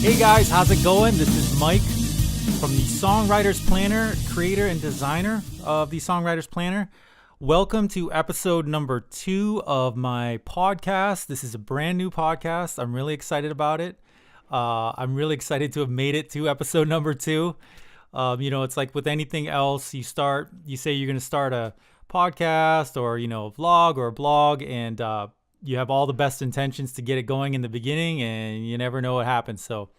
Hey guys, how's it going? This is Mike from the Songwriter's Planner, creator and designer of the Songwriter's Planner. Welcome to episode number 2 of my podcast. This is a brand new podcast. I'm really excited about it. I'm really excited to have made it to episode number 2. It's like with anything else, you say you're going to start a podcast or, a vlog or a blog, and you have all the best intentions to get it going in the beginning, and you never know what happens. So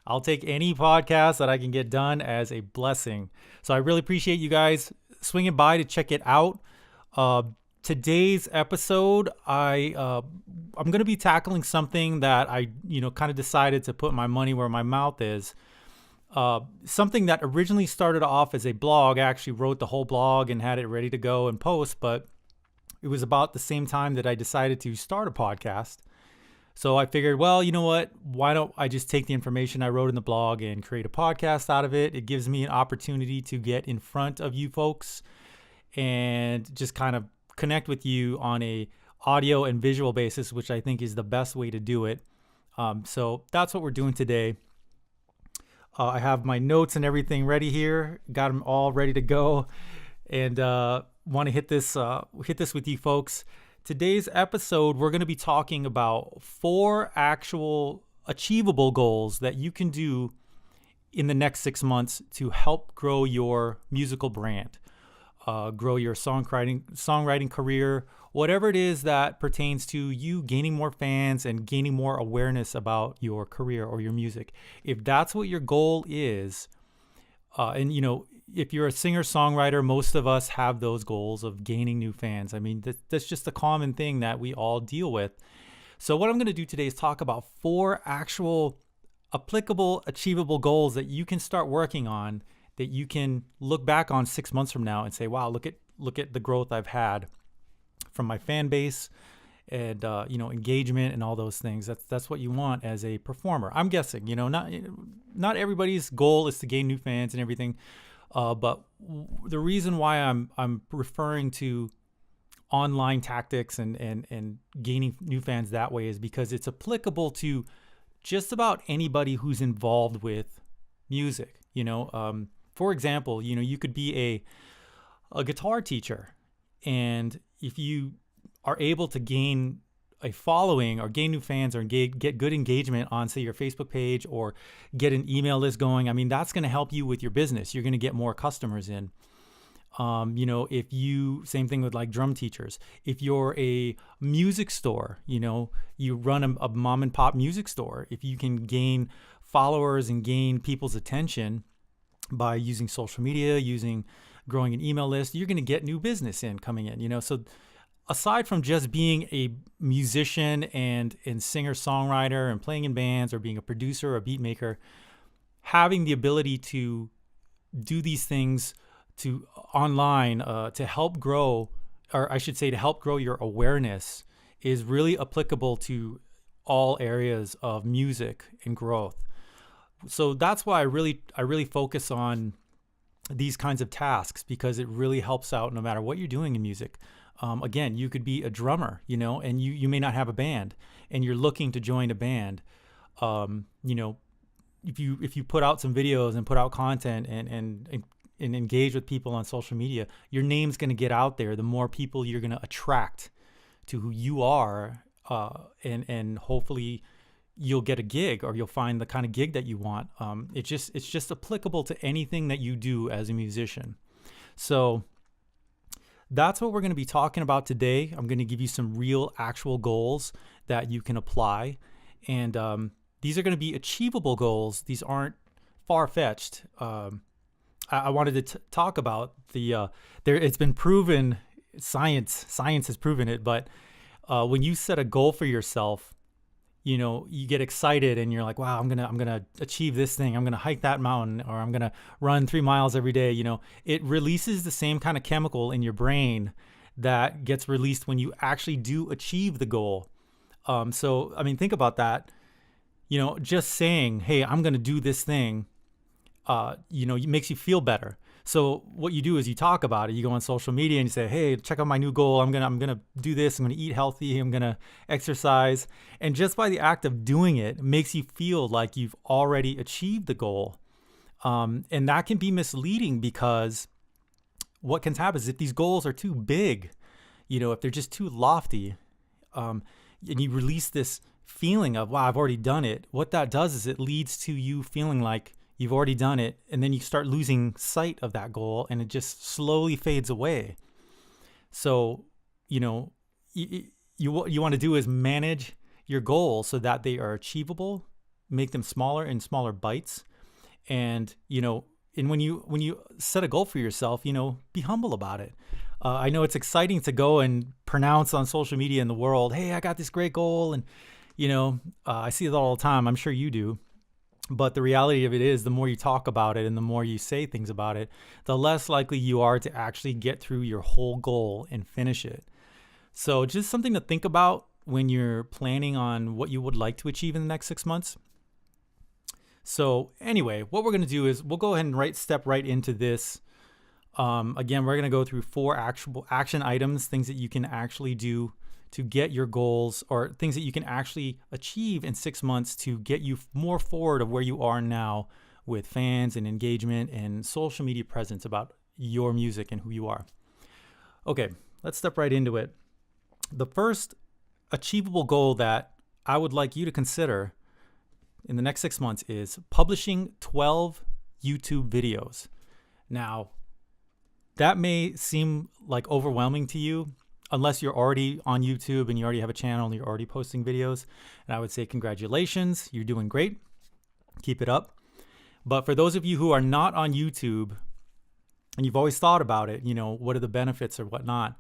I'll take any podcast that I can get done as a blessing. So I really appreciate you guys swinging by to check it out. Today's episode, I'm going to be tackling something that I, kind of decided to put my money where my mouth is. Something that originally started off as a blog. I actually wrote the whole blog and had it ready to go and post, but it was about the same time that I decided to start a podcast. So I figured, well, you know what? Why don't I just take the information I wrote in the blog and create a podcast out of it? It gives me an opportunity to get in front of you folks and just kind of connect with you on a audio and visual basis, which I think is the best way to do it. So that's what we're doing today. I have my notes and everything ready here. Got them all ready to go, and want to hit this with you folks. Today's episode, we're going to be talking about 4 actual achievable goals that you can do in the next 6 months to help grow your musical brand, grow your songwriting career, whatever it is that pertains to you gaining more fans and gaining more awareness about your career or your music. If that's what your goal is, if you're a singer-songwriter, most of us have those goals of gaining new fans. I mean, that's just a common thing that we all deal with. So what I'm going to do today is talk about 4 actual applicable, achievable goals that you can start working on, that you can look back on 6 months from now and say, wow, look at the growth I've had from my fan base and, engagement and all those things. That's what you want as a performer. I'm guessing, not everybody's goal is to gain new fans and everything. But the reason why I'm referring to online tactics and gaining new fans that way is because it's applicable to just about anybody who's involved with music. For example, you could be a guitar teacher, and if you are able to gain a following or gain new fans or get good engagement on, say, your Facebook page or get an email list going, I mean, that's going to help you with your business. You're going to get more customers in. Same thing with like drum teachers. If you're a music store, you run a mom and pop music store, if you can gain followers and gain people's attention by using social media, growing an email list, you're going to get new business coming in, so aside from just being a musician and singer-songwriter and playing in bands or being a producer or a beat maker, having the ability to do these things to online to help grow, or I should say to help grow your awareness, is really applicable to all areas of music and growth. So that's why I really focus on these kinds of tasks, because it really helps out no matter what you're doing in music. Again, you could be a drummer, and you may not have a band, and you're looking to join a band. If you put out some videos and put out content and engage with people on social media, your name's going to get out there. The more people you're going to attract to who you are, and hopefully you'll get a gig, or you'll find the kind of gig that you want. It's just applicable to anything that you do as a musician. So that's what we're going to be talking about today. I'm going to give you some real actual goals that you can apply. And these are going to be achievable goals. These aren't far-fetched. I wanted to talk about it's been proven, science has proven it, but when you set a goal for yourself, you get excited and you're like, wow, I'm gonna achieve this thing. I'm gonna hike that mountain, or I'm gonna run 3 miles every day. It releases the same kind of chemical in your brain that gets released when you actually do achieve the goal. So I mean, think about that. Just saying, hey, I'm gonna do this thing, makes you feel better. So what you do is you talk about it. You go on social media and you say, "Hey, check out my new goal. I'm gonna do this. I'm gonna eat healthy. I'm gonna exercise." And just by the act of doing it makes you feel like you've already achieved the goal. And that can be misleading because what can happen is if these goals are too big, if they're just too lofty, and you release this feeling of, wow, I've already done it. What that does is it leads to you feeling like you've already done it. And then you start losing sight of that goal and it just slowly fades away. So, what you want to do is manage your goals so that they are achievable, make them smaller in smaller bites. And, and when you set a goal for yourself, be humble about it. I know it's exciting to go and pronounce on social media in the world, "Hey, I got this great goal." And, I see it all the time. I'm sure you do. But the reality of it is the more you talk about it and the more you say things about it, the less likely you are to actually get through your whole goal and finish it. So just something to think about when you're planning on what you would like to achieve in the next 6 months. So anyway, what we're going to do is we'll go ahead and step right into this. Again, we're going to go through 4 actual action items, things that you can actually do to get your goals, or things that you can actually achieve in 6 months to get you more forward of where you are now with fans and engagement and social media presence about your music and who you are. Okay, let's step right into it. The first achievable goal that I would like you to consider in the next 6 months is publishing 12 YouTube videos. Now, that may seem like overwhelming to you unless you're already on YouTube and you already have a channel and you're already posting videos. And I would say congratulations, you're doing great. Keep it up. But for those of you who are not on YouTube and you've always thought about it, what are the benefits or whatnot?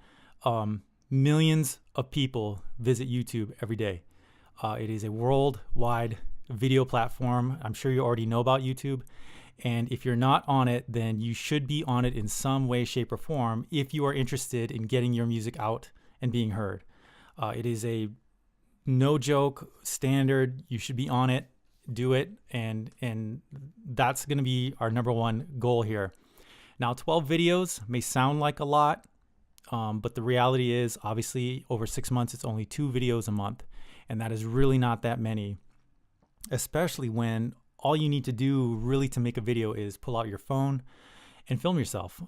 Millions of people visit YouTube every day. It is a worldwide video platform. I'm sure you already know about YouTube. And if you're not on it, then you should be on it in some way, shape, or form if you are interested in getting your music out and being heard. It is a no joke standard. You should be on it, do it, and that's going to be our number one goal here. Now, 12 videos may sound like a lot, but the reality is, obviously, over 6 months, it's only 2 videos a month, and that is really not that many, especially when all you need to do really to make a video is pull out your phone and film yourself.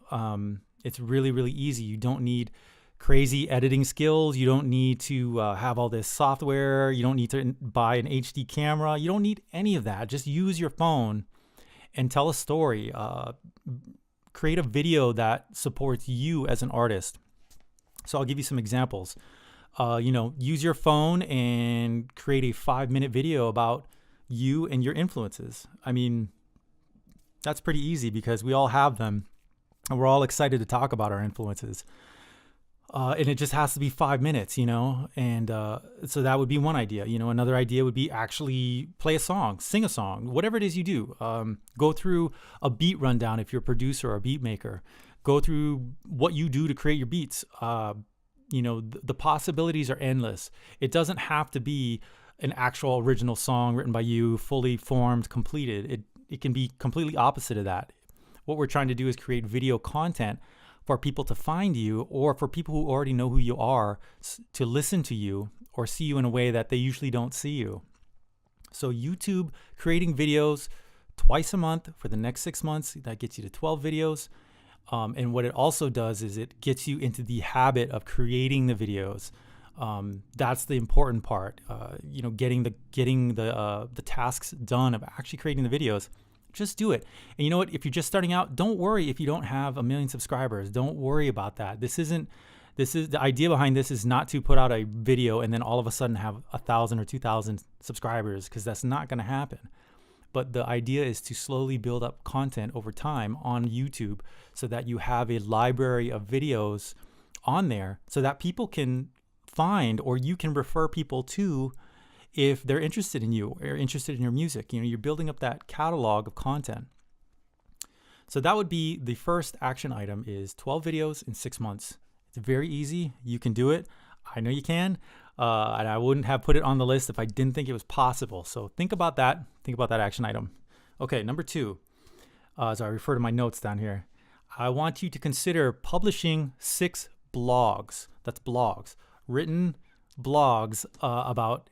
It's really, really easy. You don't need crazy editing skills. You don't need to have all this software. You don't need to buy an HD camera. You don't need any of that. Just use your phone and tell a story. Create a video that supports you as an artist. So I'll give you some examples. Use your phone and create a 5-minute video about you and your influences. I mean, that's pretty easy because we all have them and we're all excited to talk about our influences. And it just has to be 5 minutes, and so that would be one idea. Another idea would be actually play a song, sing a song, whatever it is you do. Go through a beat rundown if you're a producer or a beat maker. Go through what you do to create your beats. The possibilities are endless. It doesn't have to be an actual original song written by you, fully formed, completed. It can be completely opposite of that. What we're trying to do is create video content for people to find you, or for people who already know who you are to listen to you or see you in a way that they usually don't see you. So YouTube, creating videos twice a month for the next 6 months, that gets you to 12 videos. And what it also does is it gets you into the habit of creating the videos. That's the important part. Getting the tasks done of actually creating the videos. Just do it. And you know what? If you're just starting out, don't worry if you don't have 1 million subscribers. Don't worry about that. This is the idea behind this is not to put out a video and then all of a sudden have 1,000 or 2,000 subscribers, because that's not going to happen. But the idea is to slowly build up content over time on YouTube so that you have a library of videos on there so that people can find, or you can refer people to if they're interested in you or interested in your music. You're building up that catalog of content. So that would be the first action item, is 12 videos in 6 months. It's very easy. You can do it. I know you can. And I wouldn't have put it on the list if I didn't think it was possible. So think about that. Think about that action item. Okay, number 2, as I refer to my notes down here, I want you to consider publishing 6 blogs. That's blogs, written blogs about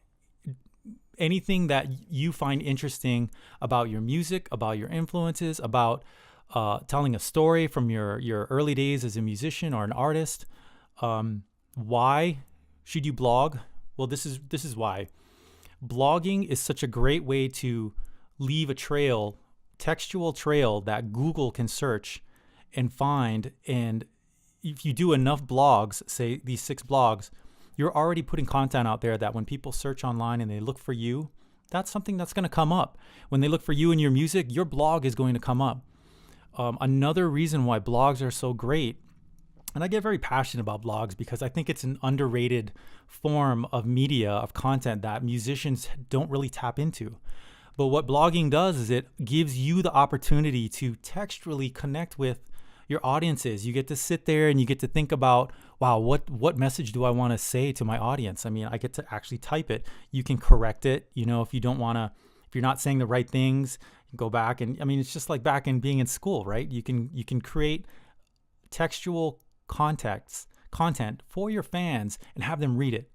anything that you find interesting about your music, about your influences, about telling a story from your early days as a musician or an artist. Why should you blog? Well, this is why. Blogging is such a great way to leave a trail, textual trail that Google can search and find. And if you do enough blogs, say these 6 blogs, you're already putting content out there that when people search online and they look for you, that's something that's going to come up. When they look for you and your music, your blog is going to come up. Another reason why blogs are so great, and I get very passionate about blogs because I think it's an underrated form of media, of content that musicians don't really tap into. But what blogging does is it gives you the opportunity to textually connect with your audiences. You get to sit there and you get to think about, wow, what message do I want to say to my audience? I mean, I get to actually type it. You can correct it. You know, if you don't want to, if you're not saying the right things, you go back and, I mean, it's just like back in being in school, right? You can create textual content for your fans and have them read it.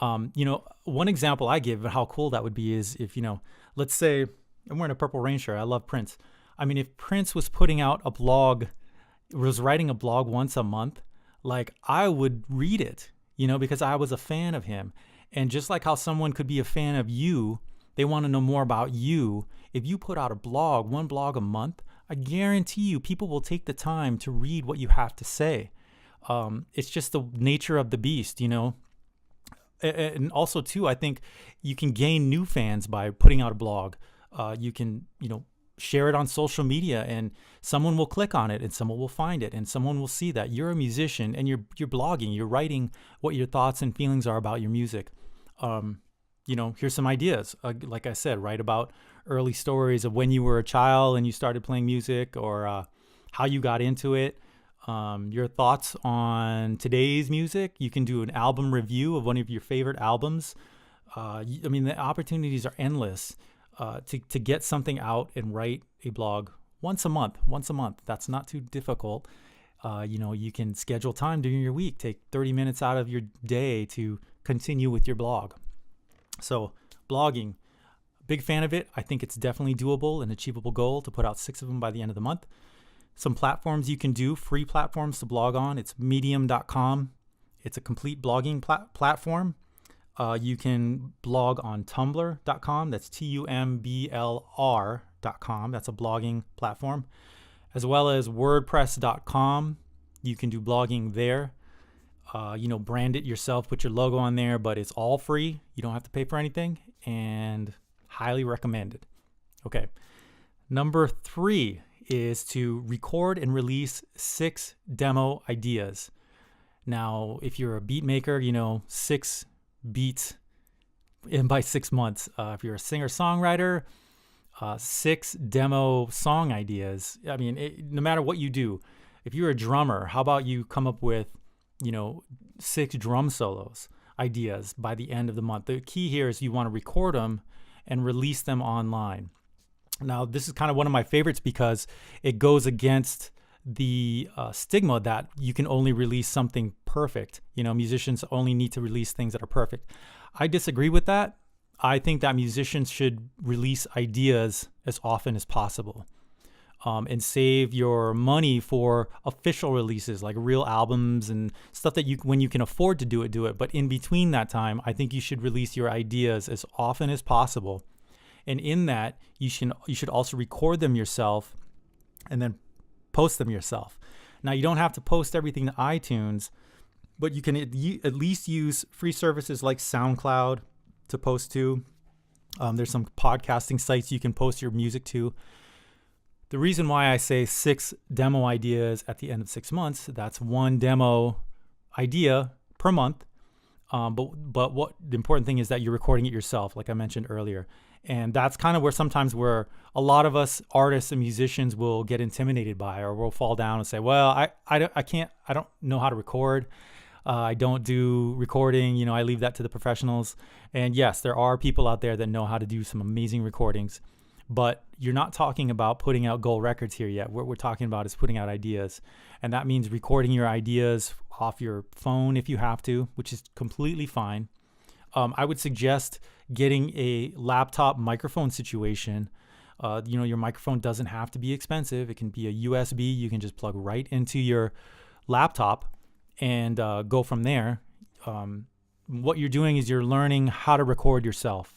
One example I give of how cool that would be is if, let's say I'm wearing a Purple Rain shirt. I love Prince. I mean, if Prince was putting out a blog, was writing a blog once a month, like I would read it, because I was a fan of him. And just like how someone could be a fan of you, they want to know more about you. If you put out one blog a month, I guarantee you people will take the time to read what you have to say. It's just the nature of the beast, And also too, I think you can gain new fans by putting out a blog. You can, share it on social media and someone will click on it and someone will find it and someone will see that you're a musician and you're blogging, you're writing what your thoughts and feelings are about your music. Here's some ideas. Like I said, write about early stories of when you were a child and you started playing music or how you got into it. Your thoughts on today's music. You can do an album review of one of your favorite albums. The opportunities are endless to get something out and write a blog once a month. That's not too difficult. You can schedule time during your week, take 30 minutes out of your day to continue with your blog. So blogging, big fan of it. I think it's definitely doable, an achievable goal to put out 6 of them by the end of the month. Some platforms you can do, free platforms to blog on. It's medium.com. It's a complete blogging platform. You can blog on tumblr.com. That's TUMBLR.com. That's a blogging platform. As well as wordpress.com. You can do blogging there. Brand it yourself, put your logo on there, but it's all free. You don't have to pay for anything and highly recommended. Okay. Number 3 is to record and release 6 demo ideas. Now, if you're a beat maker, 6 beats by 6 months. If you're a singer-songwriter, 6 demo song ideas. I mean, no matter what you do, if you're a drummer, how about you come up with, 6 drum solos ideas by the end of the month? The key here is you want to record them and release them online. Now, this is kind of one of my favorites because it goes against the stigma that you can only release something perfect. Musicians only need to release things that are perfect. I disagree with that. I think that musicians should release ideas as often as possible and save your money for official releases like real albums and stuff that when you can afford to do it. But in between that time, I think you should release your ideas as often as possible. And in that, you should also record them yourself and then post them yourself. Now, you don't have to post everything to iTunes, but you can at least use free services like SoundCloud to post to. There's some podcasting sites you can post your music to. The reason why I say 6 demo ideas at the end of 6 months, that's 1 demo idea per month. But what the important thing is that you're recording it yourself, like I mentioned earlier. And that's kind of where a lot of us artists and musicians will get intimidated by, or we'll fall down and say, well, I don't know how to record. I don't do recording. I leave that to the professionals. And yes, there are people out there that know how to do some amazing recordings. But you're not talking about putting out gold records here yet. What we're talking about is putting out ideas. And that means recording your ideas off your phone if you have to, which is completely fine. I would suggest getting a laptop microphone situation. Your microphone doesn't have to be expensive. It can be a USB. You can just plug right into your laptop and go from there. What you're doing is you're learning how to record yourself.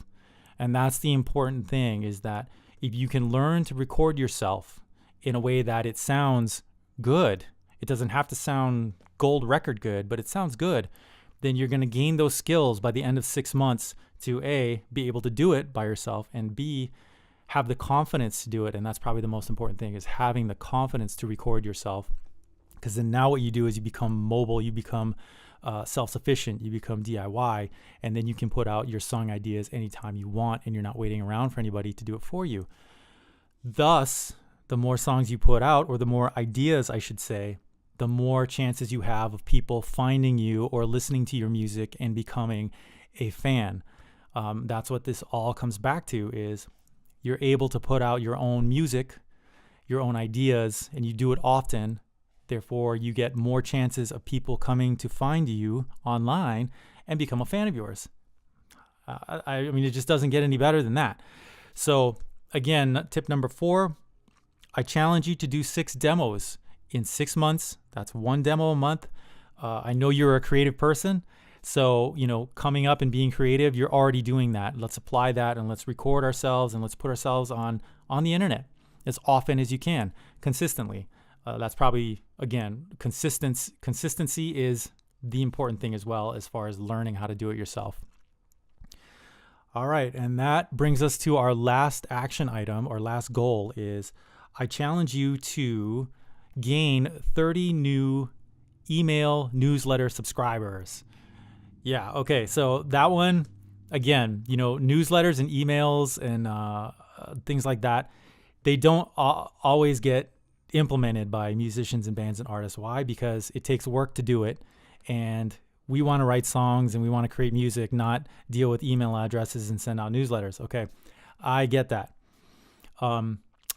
And that's the important thing, is that if you can learn to record yourself in a way that it sounds good, it doesn't have to sound gold record good, but it sounds good, then you're going to gain those skills by the end of 6 months to A, be able to do it by yourself, and B, have the confidence to do it. And that's probably the most important thing, is having the confidence to record yourself. Because then now what you do is you become mobile, you become self-sufficient, you become DIY, and then you can put out your song ideas anytime you want, and you're not waiting around for anybody to do it for you. Thus, the more songs you put out, or the more ideas, I should say, the more chances you have of people finding you or listening to your music and becoming a fan. That's what this all comes back to, is you're able to put out your own music, your own ideas, and you do it often. Therefore, you get more chances of people coming to find you online and become a fan of yours. I mean, it just doesn't get any better than that. So again, tip number 4, I challenge you to do 6 demos in 6 months. That's 1 demo a month. I know you're a creative person. So, coming up and being creative, you're already doing that. Let's apply that, and let's record ourselves, and let's put ourselves on the internet as often as you can, consistently. That's probably, again, consistency is the important thing as well, as far as learning how to do it yourself. All right. And that brings us to our last action item, or last goal, is I challenge you to gain 30 new email newsletter subscribers. Yeah. Okay. So that one, again, newsletters and emails and things like that, they don't always get implemented by musicians and bands and artists. Why? Because it takes work to do it, and we want to write songs and we want to create music, not deal with email addresses and send out newsletters. Okay, I get that.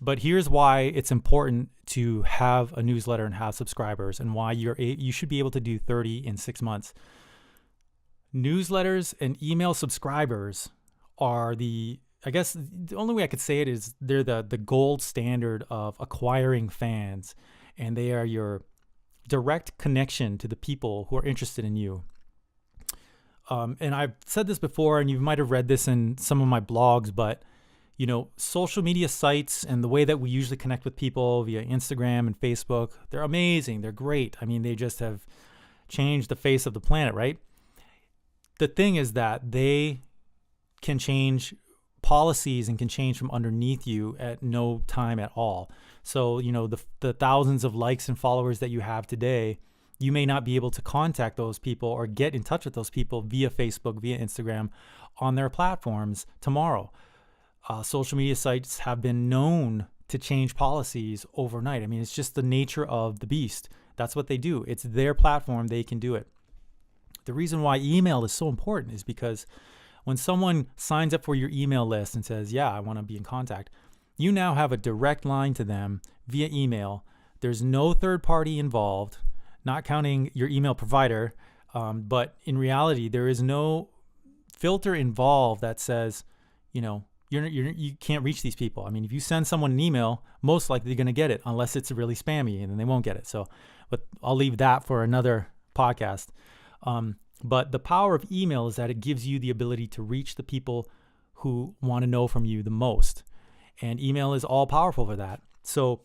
But here's why it's important to have a newsletter and have subscribers, and why you should be able to do 30 in 6 months. Newsletters and email subscribers are the only way I could say it is they're the gold standard of acquiring fans, and they are your direct connection to the people who are interested in you. And I've said this before, and you might have read this in some of my blogs, but social media sites and the way that we usually connect with people via Instagram and Facebook, they're amazing. They're great. I mean, they just have changed the face of the planet, right? The thing is that they can change policies and can change from underneath you at no time at all. So, the thousands of likes and followers that you have today, you may not be able to contact those people or get in touch with those people via Facebook, via Instagram, on their platforms tomorrow. Social media sites have been known to change policies overnight. I mean, it's just the nature of the beast. That's what they do. It's their platform. They can do it. The reason why email is so important is because when someone signs up for your email list and says, yeah, I want to be in contact, you now have a direct line to them via email. There's no third party involved, not counting your email provider. But in reality, there is no filter involved that says, you can't reach these people. I mean, if you send someone an email, most likely they're going to get it, unless it's really spammy, and then they won't get it. So, but I'll leave that for another podcast. But the power of email is that it gives you the ability to reach the people who want to know from you the most. And email is all powerful for that. So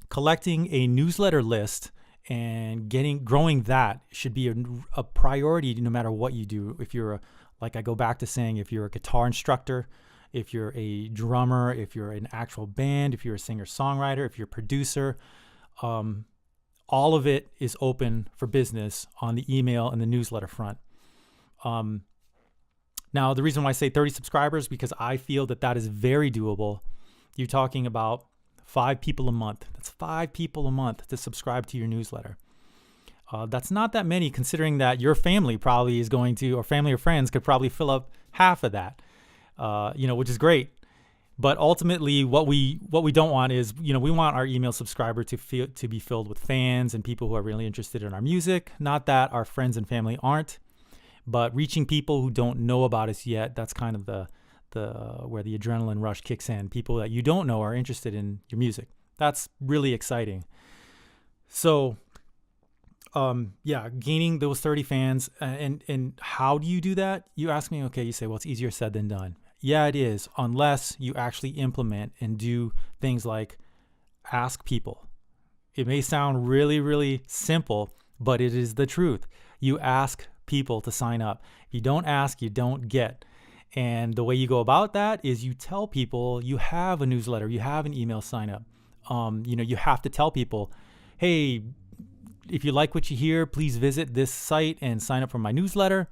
collecting a newsletter list and growing that should be a priority no matter what you do. If you're like I go back to saying, if you're a guitar instructor, if you're a drummer, if you're an actual band, if you're a singer-songwriter, if you're a producer, all of it is open for business on the email and the newsletter front. Now, the reason why I say 30 subscribers, because I feel that is very doable. You're talking about 5 people a month. That's 5 people a month to subscribe to your newsletter. That's not that many, considering that your family probably is going to, or family or friends could probably fill up half of that, which is great. But ultimately, what we don't want is, we want our email subscriber to be filled with fans and people who are really interested in our music. Not that our friends and family aren't, but reaching people who don't know about us yet. That's kind of the where the adrenaline rush kicks in. People that you don't know are interested in your music. That's really exciting. So, gaining those 30 fans, and how do you do that? You ask me. Okay, you say, well, it's easier said than done. Yeah, it is, unless you actually implement and do things like ask people. It may sound really, really simple, but it is the truth. You ask people to sign up. If you don't ask, you don't get. And the way you go about that is you tell people you have a newsletter, you have an email sign up. You have to tell people, hey, if you like what you hear, please visit this site and sign up for my newsletter.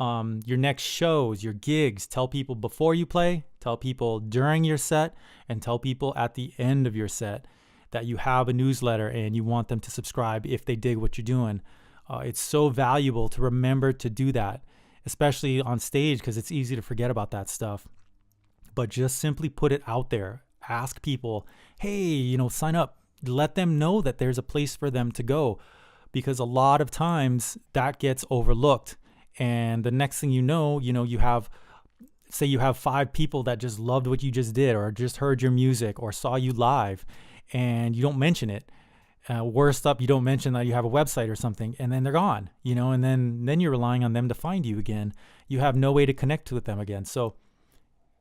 Your next shows, your gigs, tell people before you play, tell people during your set, and tell people at the end of your set that you have a newsletter and you want them to subscribe if they dig what you're doing. It's so valuable to remember to do that, especially on stage, because it's easy to forget about that stuff. But just simply put it out there. Ask people, hey, sign up. Let them know that there's a place for them to go, because a lot of times that gets overlooked. And the next thing you know, you have 5 people that just loved what you just did, or just heard your music, or saw you live, and you don't mention it. Worst up, you don't mention that you have a website or something, and then they're gone, and then you're relying on them to find you again. You have no way to connect with them again. So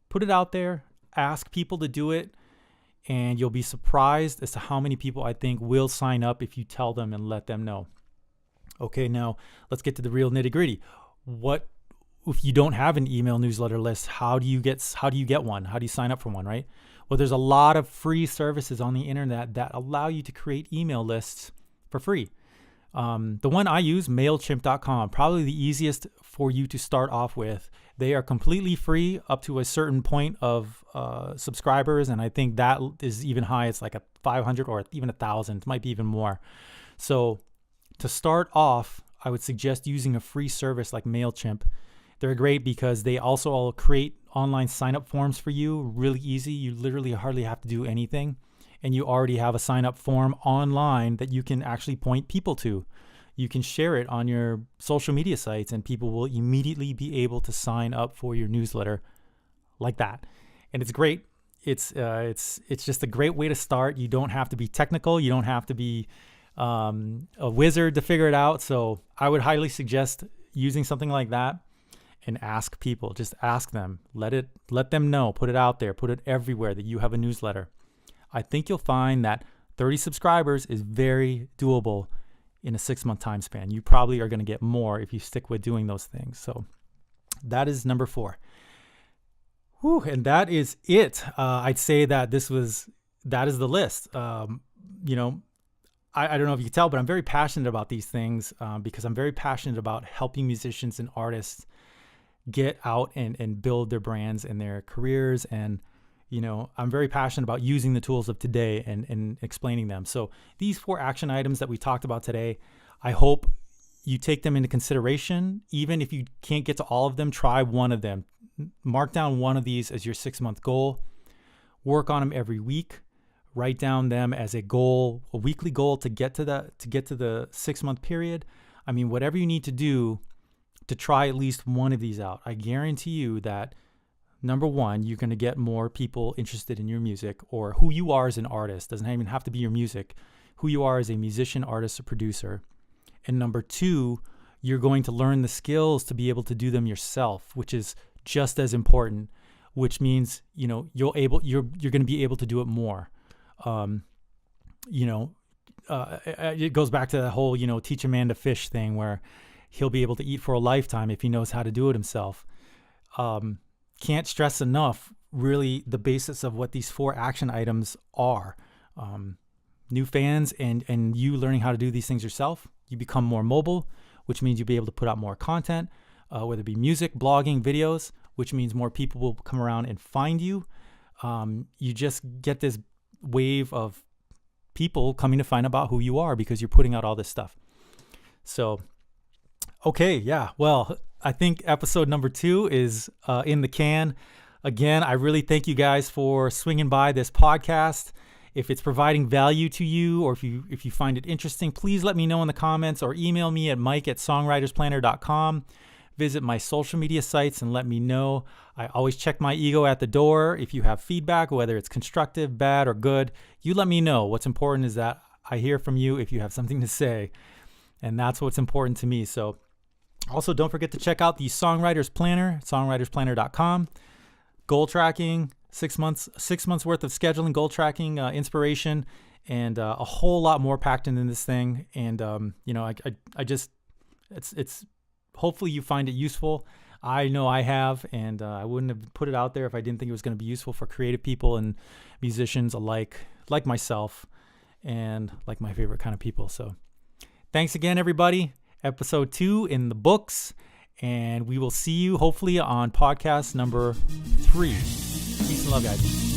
put it out there, ask people to do it, and you'll be surprised as to how many people I think will sign up if you tell them and let them know. Okay, now let's get to the real nitty-gritty. What if you don't have an email newsletter list? How do you get one? How do you sign up for one, right? Well, there's a lot of free services on the internet that allow you to create email lists for free. The one I use, MailChimp.com, probably the easiest for you to start off with. They are completely free up to a certain point of subscribers, and I think that is even high. It's like a 500 or even 1,000. It might be even more. So to start off, I would suggest using a free service like MailChimp. They're great because they also all create online sign-up forms for you, really easy. You literally hardly have to do anything, and you already have a sign-up form online that you can actually point people to. You can share it on your social media sites, and people will immediately be able to sign up for your newsletter like that. And it's great. It's just a great way to start. You don't have to be technical. You don't have to be a wizard to figure it out. So I would highly suggest using something like that and ask people. Just ask them. Let them know. Put it out there. Put it everywhere that you have a newsletter. I think you'll find that 30 subscribers is very doable in a 6-month time span. You probably are going to get more if you stick with doing those things. So that is number 4. Whew, and that is it. I'd say that that is the list. I don't know if you can tell, but I'm very passionate about these things because I'm very passionate about helping musicians and artists get out and build their brands and their careers. And, I'm very passionate about using the tools of today and explaining them. So these 4 action items that we talked about today, I hope you take them into consideration. Even if you can't get to all of them, try one of them. Mark down one of these as your 6-month goal. Work on them every week. Write down them as a goal, a weekly goal to get to the 6-month period. I mean, whatever you need to do to try at least one of these out. I guarantee you that, number 1, you're going to get more people interested in your music, or who you are as an artist. Doesn't even have to be your music. Who you are as a musician, artist, or producer. And number 2, you're going to learn the skills to be able to do them yourself, which is just as important. Which means you're going to be able to do it more. It goes back to the whole, teach a man to fish thing, where he'll be able to eat for a lifetime if he knows how to do it himself. Can't stress enough, really, the basis of what these 4 action items are. New fans and you learning how to do these things yourself. You become more mobile, which means you'll be able to put out more content, whether it be music, blogging, videos, which means more people will come around and find you. You just get this wave of people coming to find about who you are because you're putting out all this stuff. So, okay, yeah. Well, I think episode number 2 is in the can. Again, I really thank you guys for swinging by this podcast. If it's providing value to you, or if you find it interesting, please let me know in the comments or email me at mike@songwritersplanner.com. Visit my social media sites and let me know. I always check my ego at the door. If you have feedback, whether it's constructive, bad, or good, you let me know. What's important is that I hear from you if you have something to say. And that's what's important to me. So also don't forget to check out the Songwriters Planner, songwritersplanner.com. Goal tracking, 6 months worth of scheduling, goal tracking, inspiration, and a whole lot more packed in this thing. And it's hopefully you find it useful. I know I have, and I wouldn't have put it out there if I didn't think it was going to be useful for creative people and musicians alike, like myself, and like my favorite kind of people. So thanks again, everybody. Episode 2 in the books, and we will see you hopefully on podcast number 3. Peace and love, guys.